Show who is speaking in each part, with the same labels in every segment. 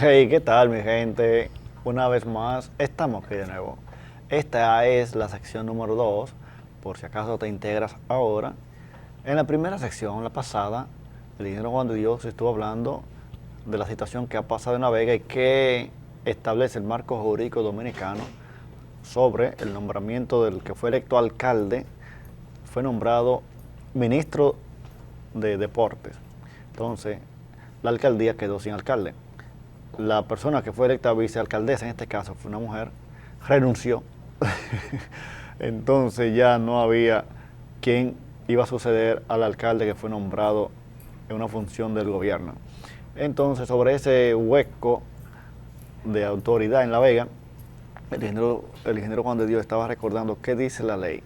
Speaker 1: Hey, ¿qué tal mi gente? Una vez más, estamos aquí de nuevo. Esta es la sección número 2, por si acaso te integras ahora. En la primera sección, la pasada, el ingeniero Juan de Dios estuvo hablando de la situación que ha pasado en La Vega y que establece el marco jurídico dominicano sobre el nombramiento del que fue electo alcalde, fue nombrado ministro de Deportes. Entonces, la alcaldía quedó sin alcalde. La persona que fue electa vicealcaldesa, en este caso fue una mujer, renunció. Entonces ya no había quien iba a suceder al alcalde que fue nombrado en una función del gobierno. Entonces, sobre ese hueco de autoridad en La Vega, el ingeniero Juan de Dios estaba recordando qué dice la ley.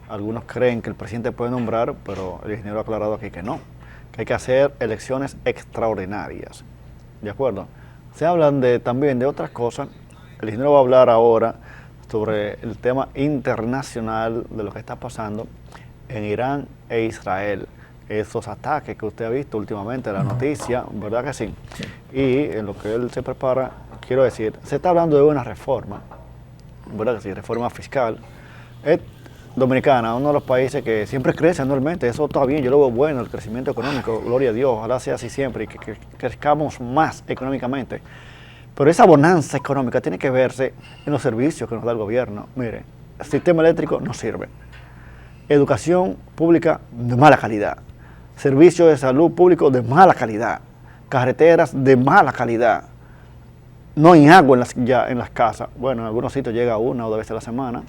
Speaker 1: Algunos creen que el presidente puede nombrar, pero el ingeniero ha aclarado aquí que no, que hay que hacer elecciones extraordinarias. ¿De acuerdo? Se hablan también de otras cosas. El ingeniero va a hablar ahora sobre el tema internacional de lo que está pasando en Irán e Israel. Esos ataques que usted ha visto últimamente, la noticia, ¿verdad que sí? Y en lo que él se prepara, quiero decir, se está hablando de una reforma, ¿verdad que sí? Reforma fiscal. Dominicana, uno de los países que siempre crece anualmente, eso está bien, yo lo veo bueno, el crecimiento económico, gloria a Dios, ojalá sea así siempre y que crezcamos más económicamente. Pero esa bonanza económica tiene que verse en los servicios que nos da el gobierno. Mire, el sistema eléctrico no sirve, educación pública de mala calidad, servicios de salud público de mala calidad, carreteras de mala calidad, no hay agua en las casas, bueno, en algunos sitios llega una o dos veces a la semana.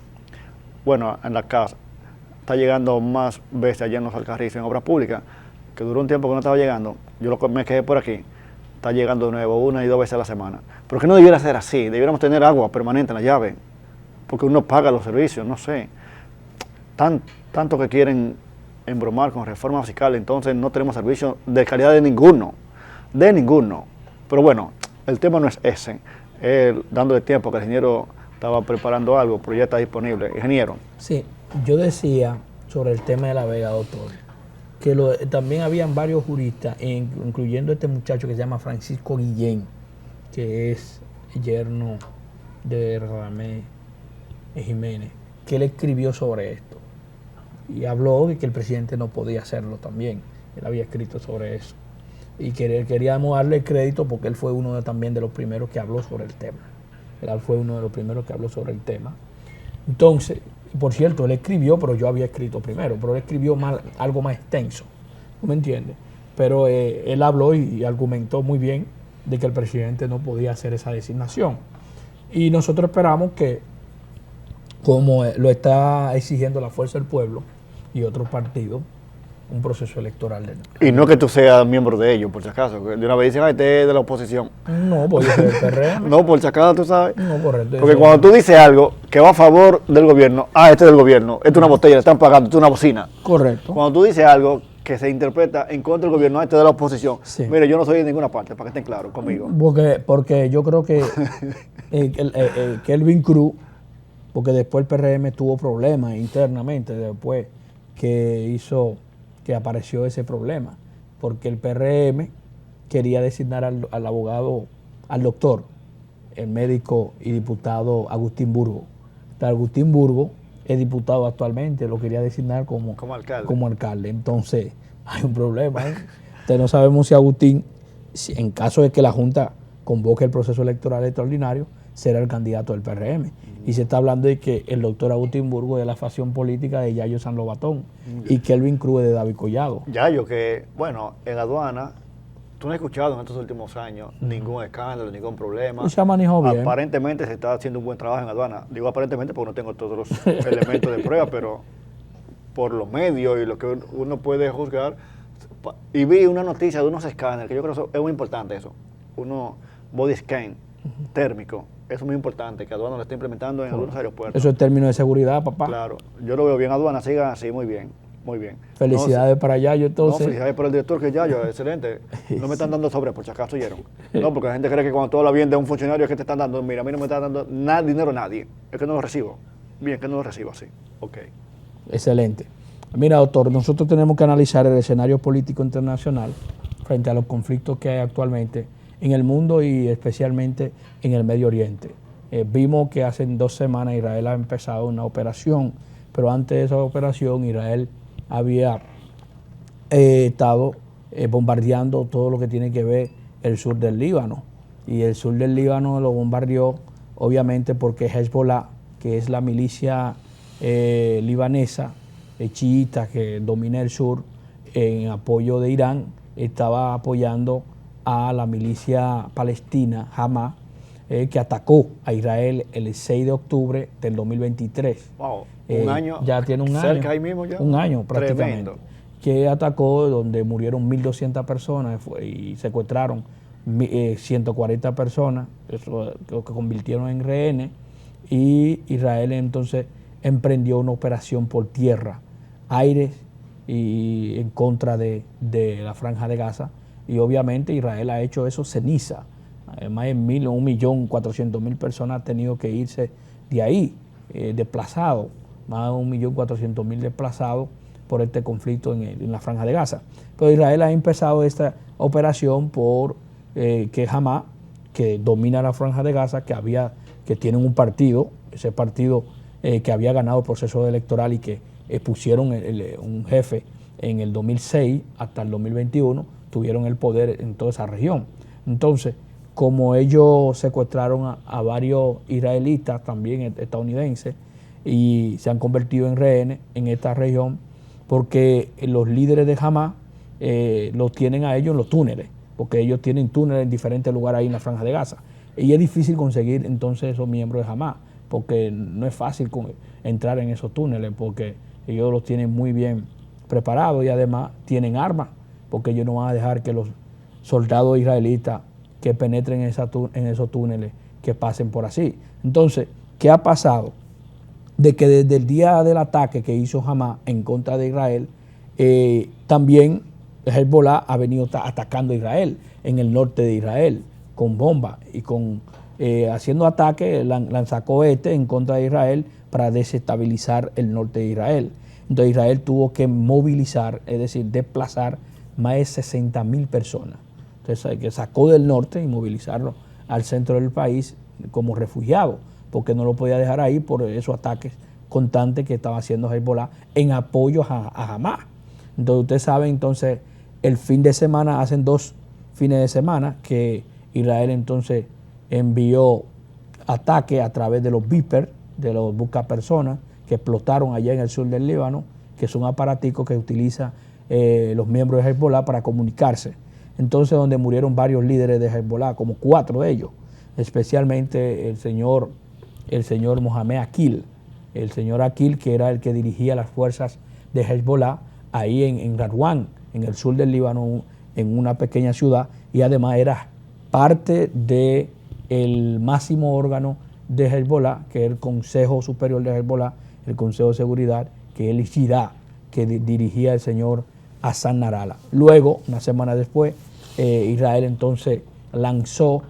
Speaker 1: Bueno, en la casa, está llegando más veces allá en los Alcarrizos, en obras públicas, que duró un tiempo que no estaba llegando, me quedé por aquí, está llegando de nuevo una y dos veces a la semana. Pero que no debiera ser así, debiéramos tener agua permanente en la llave, porque uno paga los servicios, no sé. Tanto que quieren embromar con reforma fiscal, entonces no tenemos servicios de calidad de ninguno. Pero bueno, el tema no es ese, dándole tiempo que el ingeniero estaba preparando algo, pero ya está disponible. Ingeniero.
Speaker 2: Sí, yo decía sobre el tema de La Vega, doctor, que también habían varios juristas, incluyendo este muchacho que se llama Francisco Guillén, que es yerno de Radamés Jiménez, que él escribió sobre esto y habló de que el presidente no podía hacerlo también. Él había escrito sobre eso y queríamos darle crédito porque él fue también de los primeros que habló sobre el tema. Él fue uno de los primeros que habló sobre el tema. Entonces, por cierto, él escribió, pero yo había escrito primero, pero él escribió algo más extenso, ¿tú me entiendes? Pero él habló y argumentó muy bien de que el presidente no podía hacer esa designación. Y nosotros esperamos que, como lo está exigiendo la Fuerza del Pueblo y otros partidos, un proceso electoral.
Speaker 1: Y no que tú seas miembro de ellos, por si acaso. Que de una vez dicen, este es de la oposición.
Speaker 2: No, porque yo soy del PRM.
Speaker 1: No, por si acaso tú sabes.
Speaker 2: No, correcto.
Speaker 1: Porque cuando tú dices algo que va a favor del gobierno, este es del gobierno, esto es una botella, le están pagando, esto es una bocina.
Speaker 2: Correcto.
Speaker 1: Cuando tú dices algo que se interpreta en contra del gobierno, este es de la oposición.
Speaker 2: Sí.
Speaker 1: Mire, yo no soy de ninguna parte, para que estén claros conmigo.
Speaker 2: Porque yo creo que Kelvin Cruz, porque después el PRM tuvo problemas internamente, después que apareció ese problema, porque el PRM quería designar al abogado, al doctor, el médico y diputado Agustín Burgo. Agustín Burgo es diputado actualmente, lo quería designar como alcalde. Entonces, hay un problema. Entonces, no sabemos si Agustín, en caso de que la Junta convoque el proceso electoral extraordinario, será el candidato del PRM. Y se está hablando de que el doctor Agustín Burgo es de la facción política de Yayo San Lobatón y Kelvin Cruz es de David Collado.
Speaker 1: Yayo, que, bueno, en aduana, tú no has escuchado en estos últimos años ningún escándalo, ningún problema.
Speaker 2: Y se ha manejado bien.
Speaker 1: Aparentemente se está haciendo un buen trabajo en aduana. Digo aparentemente porque no tengo todos los elementos de prueba, pero por los medios y lo que uno puede juzgar. Y vi una noticia de unos escáneres, que yo creo que es muy importante eso. Body scan térmico. Eso es muy importante, que aduana lo está implementando en algunos aeropuertos.
Speaker 2: Eso es término de seguridad, papá.
Speaker 1: Claro, yo lo veo bien, aduana, siga así, muy bien. Muy bien.
Speaker 2: Felicidades para Yayo,
Speaker 1: No,
Speaker 2: entonces.
Speaker 1: felicidades por el director que Yayo, excelente. No me están dando sobre, por si acaso oyeron. No, porque la gente cree que cuando tú hablas bien de un funcionario es que te están dando, mira, a mí no me están dando nada, dinero a nadie. Es que no lo recibo. Bien, que no lo recibo así. Ok.
Speaker 2: Excelente. Mira, doctor, nosotros tenemos que analizar el escenario político internacional frente a los conflictos que hay actualmente en el mundo y especialmente en el Medio Oriente. Vimos que hace 2 semanas Israel ha empezado una operación, pero antes de esa operación Israel había estado bombardeando todo lo que tiene que ver el sur del Líbano. Y el sur del Líbano lo bombardeó obviamente porque Hezbollah, que es la milicia libanesa, chiita que domina el sur, en apoyo de Irán, estaba apoyando a la milicia palestina Hamas, que atacó a Israel el 6 de octubre del 2023.
Speaker 1: Wow, un año.
Speaker 2: Ya tiene un año.
Speaker 1: Cerca ahí mismo ya.
Speaker 2: Un año prácticamente.
Speaker 1: Tremendo.
Speaker 2: Que atacó, donde murieron 1.200 personas y secuestraron 140 personas, eso lo que convirtieron en rehenes, y Israel entonces emprendió una operación por tierra, aires y en contra de la Franja de Gaza, y obviamente Israel ha hecho eso ceniza. Más de 1.400.000 personas han tenido que irse de ahí, desplazados, más de 1.400.000 desplazados por este conflicto en la Franja de Gaza. Pero Israel ha empezado esta operación por que Hamas, que domina la Franja de Gaza, que tienen un partido, ese partido que había ganado el proceso electoral y que pusieron un jefe en el 2006 hasta el 2021, tuvieron el poder en toda esa región. Entonces, como ellos secuestraron a varios israelitas, también estadounidenses, y se han convertido en rehenes en esta región, porque los líderes de Hamas los tienen a ellos en los túneles, porque ellos tienen túneles en diferentes lugares ahí en la Franja de Gaza. Y es difícil conseguir entonces esos miembros de Hamas, porque no es fácil entrar en esos túneles, porque ellos los tienen muy bien preparados y además tienen armas, porque ellos no van a dejar que los soldados israelitas que penetren en esos túneles, que pasen por así. Entonces, ¿qué ha pasado? De que desde el día del ataque que hizo Hamas en contra de Israel, también Hezbollah ha venido atacando a Israel, en el norte de Israel, con bombas y haciendo ataques, lanzacohetes en contra de Israel para desestabilizar el norte de Israel. Entonces Israel tuvo que movilizar, es decir, desplazar más de 60.000 personas. Entonces que sacó del norte y movilizarlo al centro del país como refugiados, porque no lo podía dejar ahí por esos ataques constantes que estaba haciendo Hezbollah en apoyo a Hamas. Entonces usted sabe, entonces el fin de semana, hacen 2 fines de semana que Israel entonces envió ataques a través de los Viper, de los buscapersonas, que explotaron allá en el sur del Líbano, que son aparaticos que utilizan los miembros de Hezbollah para comunicarse. Entonces, donde murieron varios líderes de Hezbollah, como 4 de ellos, especialmente el señor Mohamed Akil, el señor Akil, que era el que dirigía las fuerzas de Hezbollah ahí en Radwan, en el sur del Líbano, en una pequeña ciudad, y además era parte del máximo órgano de Hezbollah, que es el Consejo Superior de Hezbollah, el Consejo de Seguridad, que es el Shira, que dirigía el señor Hassan Nasrallah. Luego, una semana después, Israel entonces lanzó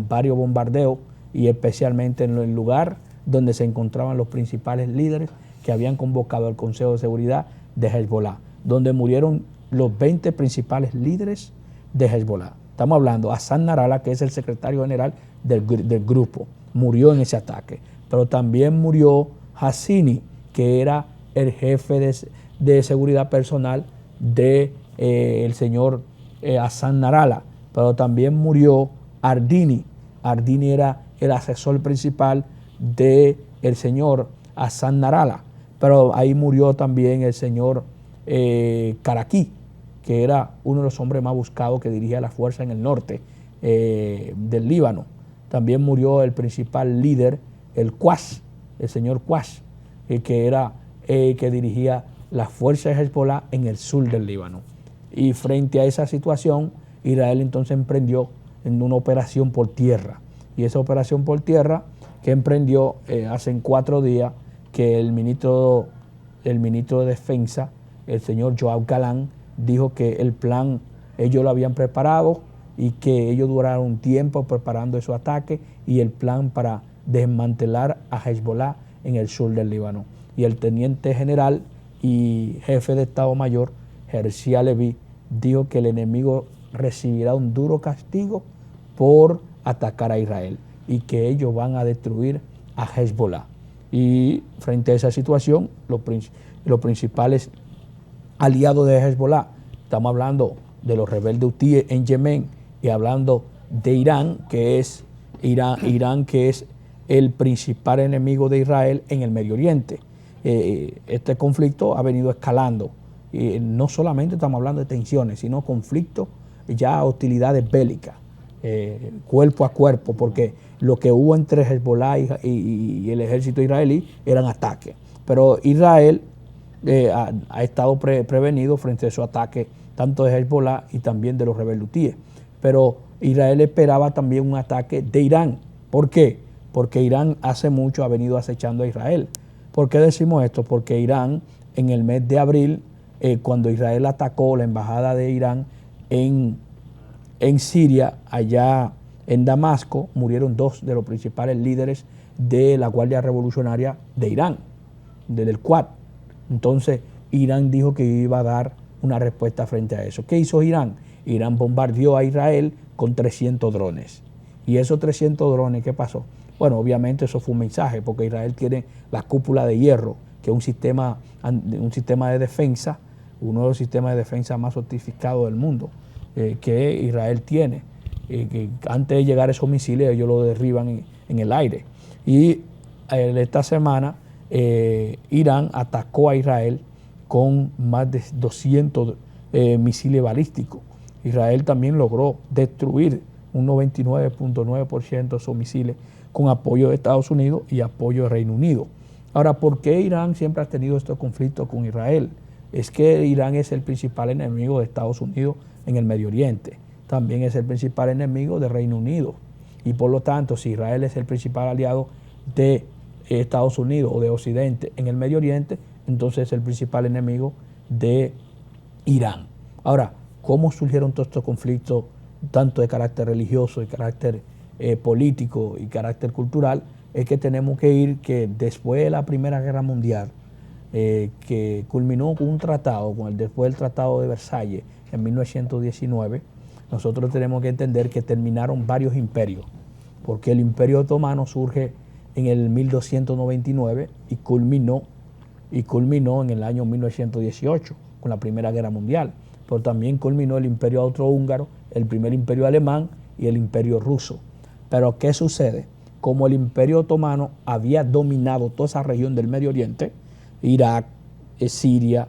Speaker 2: varios bombardeos, y especialmente en el lugar donde se encontraban los principales líderes que habían convocado al Consejo de Seguridad de Hezbollah, donde murieron los 20 principales líderes de Hezbollah. Estamos hablando de Hassan Nasrallah, que es el secretario general del grupo, murió en ese ataque. Pero también murió Hassini, que era el jefe de seguridad personal del señor Hassan Nasrallah. Pero también murió Ardini. Ardini era el asesor principal del señor Hassan Nasrallah. Pero ahí murió también el señor Karaki, que era uno de los hombres más buscados que dirigía la fuerza en el norte del Líbano. También murió el principal líder, el señor Quash, que era que dirigía las fuerzas de Hezbollah en el sur del Líbano. Y frente a esa situación, Israel entonces emprendió en una operación por tierra. Y esa operación por tierra que emprendió hace 4 días, que el ministro de Defensa el señor Joab Galán, dijo que el plan ellos lo habían preparado y que ellos duraron un tiempo preparando esos ataques y el plan para desmantelar a Hezbollah en el sur del Líbano. Y el teniente general y jefe de Estado Mayor, Herzi Halevi, dijo que el enemigo recibirá un duro castigo por atacar a Israel y que ellos van a destruir a Hezbollah. Y frente a esa situación, los principales aliados de Hezbollah, estamos hablando de los rebeldes hutíes en Yemen y hablando de Irán, que es el principal enemigo de Israel en el Medio Oriente. Este conflicto ha venido escalando. No solamente estamos hablando de tensiones, sino conflictos, ya hostilidades bélicas, cuerpo a cuerpo, porque lo que hubo entre Hezbollah y el ejército israelí eran ataques. Pero Israel ha estado prevenido frente a esos ataques, tanto de Hezbollah y también de los rebeldes hutíes. Pero Israel esperaba también un ataque de Irán. ¿Por qué? Porque Irán hace mucho ha venido acechando a Israel. ¿Por qué decimos esto? Porque Irán, en el mes de abril, cuando Israel atacó la embajada de Irán en Siria, allá en Damasco, murieron 2 de los principales líderes de la Guardia Revolucionaria de Irán, del Quad. Entonces, Irán dijo que iba a dar una respuesta frente a eso. ¿Qué hizo Irán? Irán bombardeó a Israel con 300 drones. Y esos 300 drones, ¿qué pasó? Bueno, obviamente eso fue un mensaje, porque Israel tiene la cúpula de hierro, que es un sistema de defensa, uno de los sistemas de defensa más sofisticados del mundo, que Israel tiene. Que antes de llegar a esos misiles, ellos lo derriban en el aire. Y esta semana, Irán atacó a Israel con más de 200 misiles balísticos. Israel también logró destruir un 99.9% de esos misiles con apoyo de Estados Unidos y apoyo de Reino Unido. Ahora, ¿por qué Irán siempre ha tenido estos conflictos con Israel? Es que Irán es el principal enemigo de Estados Unidos en el Medio Oriente. También es el principal enemigo de Reino Unido. Y por lo tanto, si Israel es el principal aliado de Estados Unidos o de Occidente en el Medio Oriente, entonces es el principal enemigo de Irán. Ahora, ¿cómo surgieron todos estos conflictos, tanto de carácter religioso, de carácter político y carácter cultural? Es que tenemos que ir que después de la Primera Guerra Mundial, que culminó con un tratado, después del Tratado de Versalles en 1919, nosotros tenemos que entender que terminaron varios imperios, porque el Imperio Otomano surge en el 1299 y culminó en el año 1918 con la Primera Guerra Mundial, pero también culminó el Imperio Austrohúngaro, el primer Imperio Alemán y el Imperio Ruso. Pero ¿qué sucede? Como el Imperio Otomano había dominado toda esa región del Medio Oriente, Irak, Siria,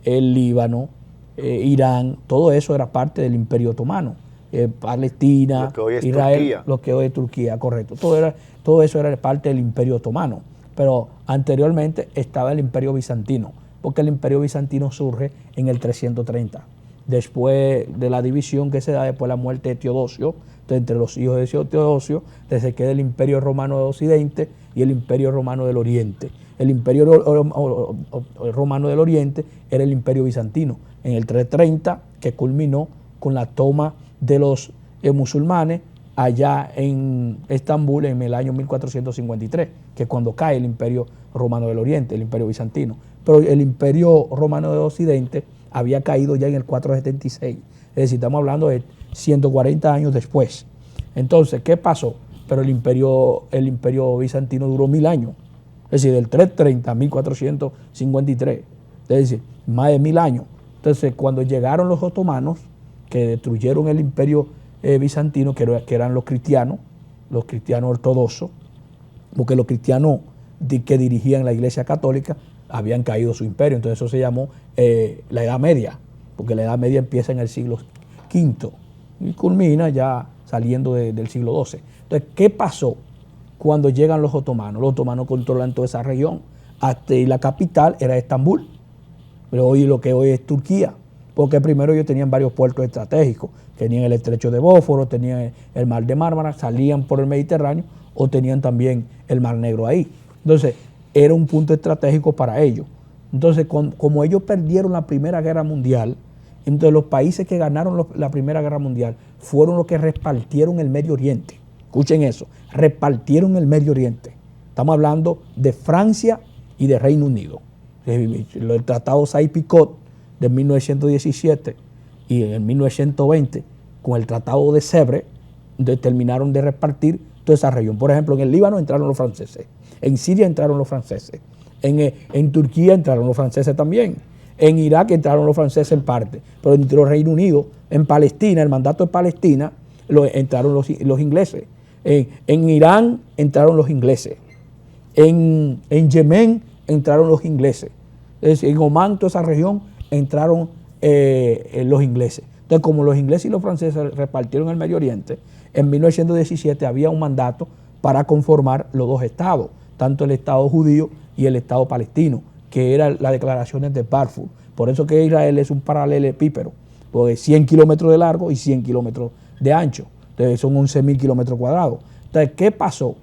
Speaker 2: el Líbano, Irán, todo eso era parte del Imperio Otomano. Palestina,
Speaker 1: lo que hoy es
Speaker 2: Israel,
Speaker 1: Turquía.
Speaker 2: lo que hoy es Turquía, correcto. Todo eso era parte del Imperio Otomano. Pero anteriormente estaba el Imperio Bizantino, porque el Imperio Bizantino surge en el 330, después de la división que se da después de la muerte de Teodosio. Entonces, entre los hijos de Teodosio, se queda el Imperio Romano de Occidente y el Imperio Romano del Oriente. El Imperio Romano del Oriente era el Imperio Bizantino, en el 330, que culminó con la toma de los musulmanes allá en Estambul en el año 1453, que es cuando cae el Imperio Romano del Oriente, el Imperio Bizantino. Pero el Imperio Romano del Occidente había caído ya en el 476, es decir, estamos hablando de 140 años después. Entonces, ¿qué pasó? Pero el imperio bizantino duró 1000 años, es decir, del 330 a 1453, es decir, más de 1000 años. Entonces, cuando llegaron los otomanos, que destruyeron el imperio bizantino, que eran los cristianos ortodoxos, porque los cristianos que dirigían la Iglesia Católica habían caído su imperio. Entonces eso se llamó la Edad Media, porque la Edad Media empieza en el siglo V y culmina ya saliendo del siglo XII. Entonces, ¿qué pasó cuando llegan los otomanos? Los otomanos controlan toda esa región, y la capital era Estambul, pero hoy lo que hoy es Turquía, porque primero ellos tenían varios puertos estratégicos, tenían el estrecho de Bósforo, tenían el mar de Mármara, salían por el Mediterráneo o tenían también el mar Negro ahí. Entonces, era un punto estratégico para ellos. Entonces, como ellos perdieron la Primera Guerra Mundial, entonces los países que ganaron la Primera Guerra Mundial fueron los que repartieron el Medio Oriente. Escuchen eso, repartieron el Medio Oriente. Estamos hablando de Francia y de Reino Unido. El Tratado Sykes-Picot de 1917 y en 1920, con el Tratado de Sèvres, terminaron de repartir toda esa región. Por ejemplo, en el Líbano entraron los franceses, en Siria entraron los franceses, en Turquía entraron los franceses también, en Irak entraron los franceses en parte, pero entre el Reino Unido, en Palestina, el mandato de Palestina, entraron los ingleses. En Irán entraron los ingleses. En Yemen entraron los ingleses. Es decir, en Omán, toda esa región, entraron los ingleses. Entonces, como los ingleses y los franceses repartieron el Medio Oriente, en 1917 había un mandato para conformar los dos estados, tanto el Estado judío y el Estado palestino, que eran las declaraciones de Balfour. Por eso que Israel es un paralelepípedo, porque 100 kilómetros de largo y 100 kilómetros de ancho. Entonces son 11.000 kilómetros cuadrados. Entonces, ¿qué pasó?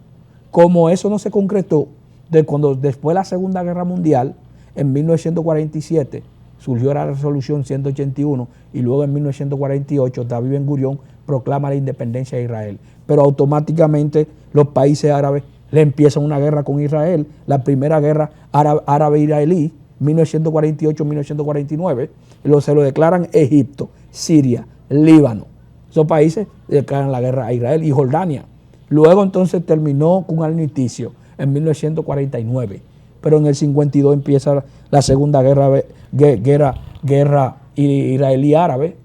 Speaker 2: Como eso no se concretó, después de la Segunda Guerra Mundial, en 1947, surgió la resolución 181 y luego en 1948 David Ben-Gurión proclama la independencia de Israel. Pero automáticamente los países árabes le empiezan una guerra con Israel, la primera guerra árabe-israelí, 1948-1949, se lo declaran Egipto, Siria, Líbano. Esos países declaran la guerra a Israel y Jordania. Luego entonces terminó con un armisticio en 1949, pero en el 52 empieza la segunda guerra israelí-árabe,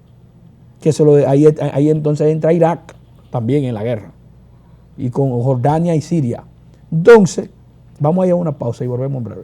Speaker 2: que ahí entonces entra Irak también en la guerra, y con Jordania y Siria. Entonces, vamos a ir a una pausa y volvemos en breve.